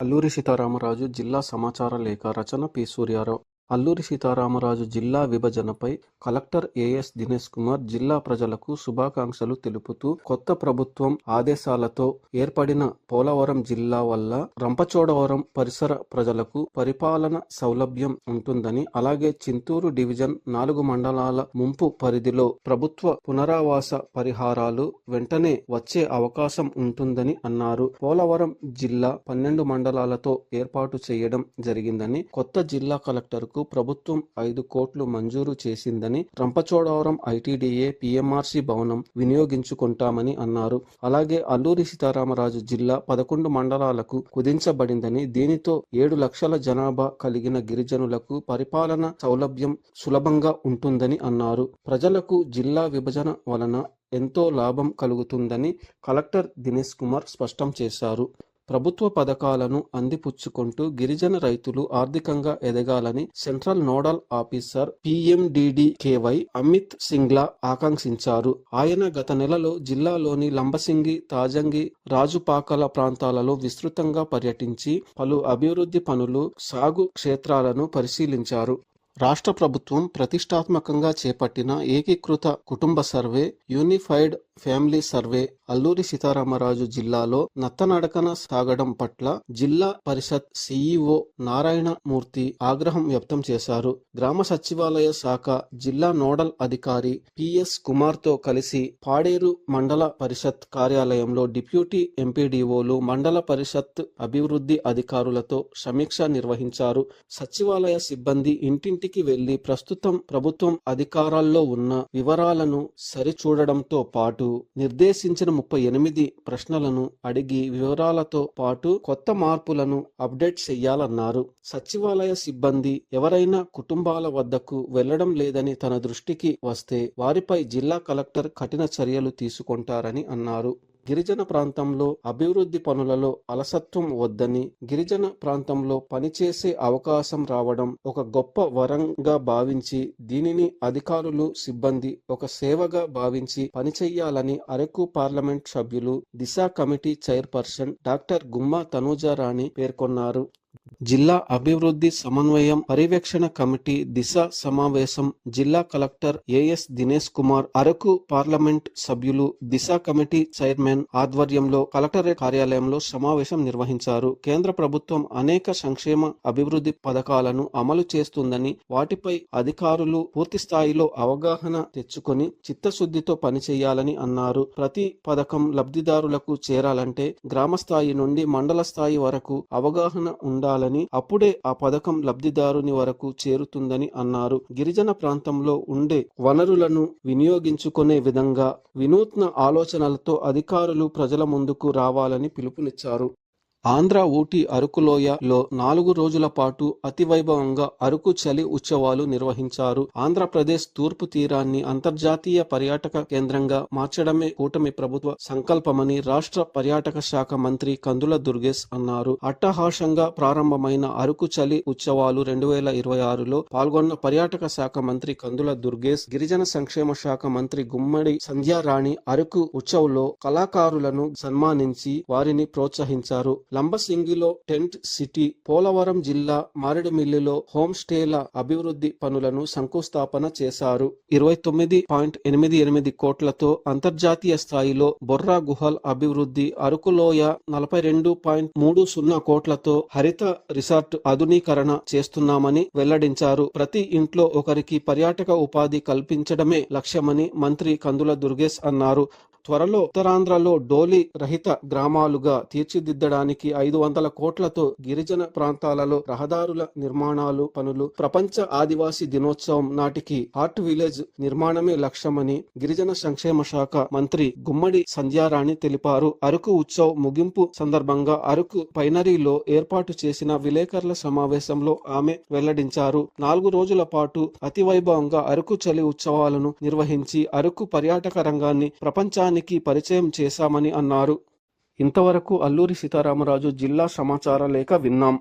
అల్లూరి సీతారామరాజు జిల్లా సమాచార లేఖ రచన పి. సూర్యారావు. అల్లూరి సీతారామరాజు జిల్లా విభజనపై కలెక్టర్ ఏఎస్ దినేష్ కుమార్ జిల్లా ప్రజలకు శుభాకాంక్షలు తెలుపుతూ, కొత్త ప్రభుత్వం ఆదేశాలతో ఏర్పడిన పోలవరం జిల్లా వల్ల రంపచోడవరం పరిసర ప్రజలకు పరిపాలన సౌలభ్యం ఉంటుందని, అలాగే చింతూరు డివిజన్ 4 మండలాల ముంపు పరిధిలో ప్రభుత్వ పునరావాస పరిహారాలు వెంటనే వచ్చే అవకాశం ఉంటుందని అన్నారు. పోలవరం జిల్లా 12 మండలాలతో ఏర్పాటు చేయడం జరిగిందని, కొత్త జిల్లా కలెక్టర్కు ప్రభుత్వం 5 కోట్లు మంజూరు చేసిందని, రంపచోడవరం ఐటీడీఏ పీఎంఆర్సీ భవనం వినియోగించుకుంటామని అన్నారు. అలాగే అల్లూరి సీతారామరాజు జిల్లా 11 మండలాలకు కుదించబడిందని, దీనితో 7 లక్షల జనాభా కలిగిన గిరిజనులకు పరిపాలన సౌలభ్యం సులభంగా ఉంటుందని అన్నారు. ప్రజలకు జిల్లా విభజన వలన ఎంతో లాభం కలుగుతుందని కలెక్టర్ దినేష్ కుమార్ స్పష్టం చేశారు. ప్రభుత్వ పథకాలను అందిపుచ్చుకుంటూ గిరిజన రైతులు ఆర్థికంగా ఎదగాలని central nodal officer PMDDKY Amit Singla ఆకాంక్షించారు. ఆయన గత నెలలో జిల్లాలోని లంబసింగి, తాజంగి, రాజుపాకల ప్రాంతాలలో విస్తృతంగా పర్యటించి పలు అభివృద్ధి పనులు, సాగు క్షేత్రాలను పరిశీలించారు. రాష్ట్ర ప్రభుత్వం ప్రతిష్టాత్మకంగా చేపట్టిన ఏకీకృత కుటుంబ survey, unified family survey Alluri Sitaramaraju జిల్లాలో నత్తనడకన సాగడం పట్ల జిల్లా పరిషత్ CEO నారాయణ మూర్తి ఆగ్రహం వ్యక్తం చేశారు. గ్రామ సచివాలయ శాఖ జిల్లా నోడల్ అధికారి PS కుమార్తో కలిసి పాడేరు మండల పరిషత్ కార్యాలయంలో డిప్యూటీ ఎంపీడీఓలు, మండల పరిషత్ అభివృద్ధి అధికారులతో సమీక్ష నిర్వహించారు. సచివాలయ సిబ్బంది ఇంటింటికి వెళ్లి ప్రస్తుతం ప్రభుత్వం అధికారాల్లో ఉన్న వివరాలను సరిచూడడంతో పాటు నిర్దేశించిన 38 ప్రశ్నలను అడిగి వివరాలతో పాటు కొత్త మార్పులను అప్డేట్ చేయాలన్నారు. సచివాలయ సిబ్బంది ఎవరైనా కుటుంబాల వద్దకు వెళ్లడం లేదని తన దృష్టికి వస్తే వారిపై జిల్లా కలెక్టర్ కఠిన చర్యలు తీసుకుంటారని అన్నారు. గిరిజన ప్రాంతంలో అభివృద్ధి పనులలో అలసత్వం వద్దని, గిరిజన ప్రాంతంలో పనిచేసే అవకాశం రావడం ఒక గొప్ప వరంగా భావించి, దీనిని అధికారులు, సిబ్బంది ఒక సేవగా భావించి పనిచేయాలని అరకు పార్లమెంట్ సభ్యులు, దిశ కమిటీ చైర్పర్సన్ డాక్టర్ గుమ్మా తనూజారాణి పేర్కొన్నారు. జిల్లా అభివృద్ధి సమన్వయం పర్యవేక్షణ కమిటీ దిశ సమావేశం జిల్లా collector AS Dinesh Kumar, Araku parliament సభ్యులు, దిశ కమిటీ చైర్మన్ ఆధ్వర్యంలో కలెక్టరేట్ కార్యాలయంలో సమావేశం నిర్వహించారు. కేంద్ర ప్రభుత్వం అనేక సంక్షేమ అభివృద్ధి పథకాలను అమలు చేస్తుందని, వాటిపై అధికారులు పూర్తి స్థాయిలో అవగాహన తెచ్చుకొని చిత్తశుద్ధితో పనిచేయాలని అన్నారు. ప్రతి పథకం లబ్ధిదారులకు చేరాలంటే గ్రామ స్థాయి నుండి మండల స్థాయి వరకు అవగాహన ఉండాలని, అప్పుడే ఆ పథకం లబ్ధిదారుని వరకు చేరుతుందని అన్నారు. గిరిజన ప్రాంతంలో ఉండే వనరులను వినియోగించుకునే విధంగా వినూత్న ఆలోచనలతో అధికారులు ప్రజల ముందుకు రావాలని పిలుపునిచ్చారు. ఆంధ్ర ఊటీ అరకులోయలో 4 రోజుల పాటు అతివైభవంగా అరకు చలి ఉత్సవాలు నిర్వహించారు. ఆంధ్రప్రదేశ్ తూర్పు తీరాన్ని అంతర్జాతీయ పర్యాటక కేంద్రంగా మార్చడమే కూటమి ప్రభుత్వ సంకల్పమని రాష్ట్ర పర్యాటక శాఖ మంత్రి కందుల దుర్గేష్ అన్నారు. అట్టహాసంగా ప్రారంభమైన అరకు చలి ఉత్సవాలు 2026లో పాల్గొన్న పర్యాటక శాఖ మంత్రి కందుల దుర్గేష్, గిరిజన సంక్షేమ శాఖ మంత్రి గుమ్మడి సంధ్యారాణి అరకు ఉత్సవ్లో కళాకారులను సన్మానించి వారిని ప్రోత్సహించారు. లంబసింగిలో టెంట్ సిటీ, పోలవరం జిల్లా మారేడుమిల్లిలో హోమ్ స్టేల అభివృద్ధి పనులను శంకుస్థాపన చేశారు. 29.88 కోట్లతో అంతర్జాతీయ స్థాయిలో బొర్రా గుహల్ అభివృద్ధి, అరకులోయ 42.30 కోట్లతో హరిత రిసార్ట్ ఆధునీకరణ చేస్తున్నామని వెల్లడించారు. ప్రతి ఇంట్లో ఒకరికి పర్యాటక ఉపాధి కల్పించడమే లక్ష్యమని మంత్రి కందుల దుర్గేష్ అన్నారు. త్వరలో ఉత్తరాంధ్రలో డోలీ రహిత గ్రామాలుగా తీర్చిదిద్దడానికి 500 కోట్లతో గిరిజన ప్రాంతాలలో రహదారుల నిర్మాణాలు పనులు, ప్రపంచ ఆదివాసీ దినోత్సవం నాటికి ఆర్ట్ విలేజ్ నిర్మాణమే లక్ష్యమని గిరిజన సంక్షేమ శాఖ మంత్రి గుమ్మడి సంధ్యారాణి తెలిపారు. అరకు ఉత్సవ్ ముగింపు సందర్భంగా అరకు పైనరీలో ఏర్పాటు చేసిన విలేకరుల సమావేశంలో ఆమె వెల్లడించారు. 4 రోజుల పాటు అతివైభవంగా అరకు చలి ఉత్సవాలను నిర్వహించి అరకు పర్యాటక రంగాన్ని ప్రపంచానికి పరిచయం చేశామని అన్నారు. ఇంతవరకు అల్లూరి సీతారామరాజు జిల్లా సమాచార లేఖ విన్నాం.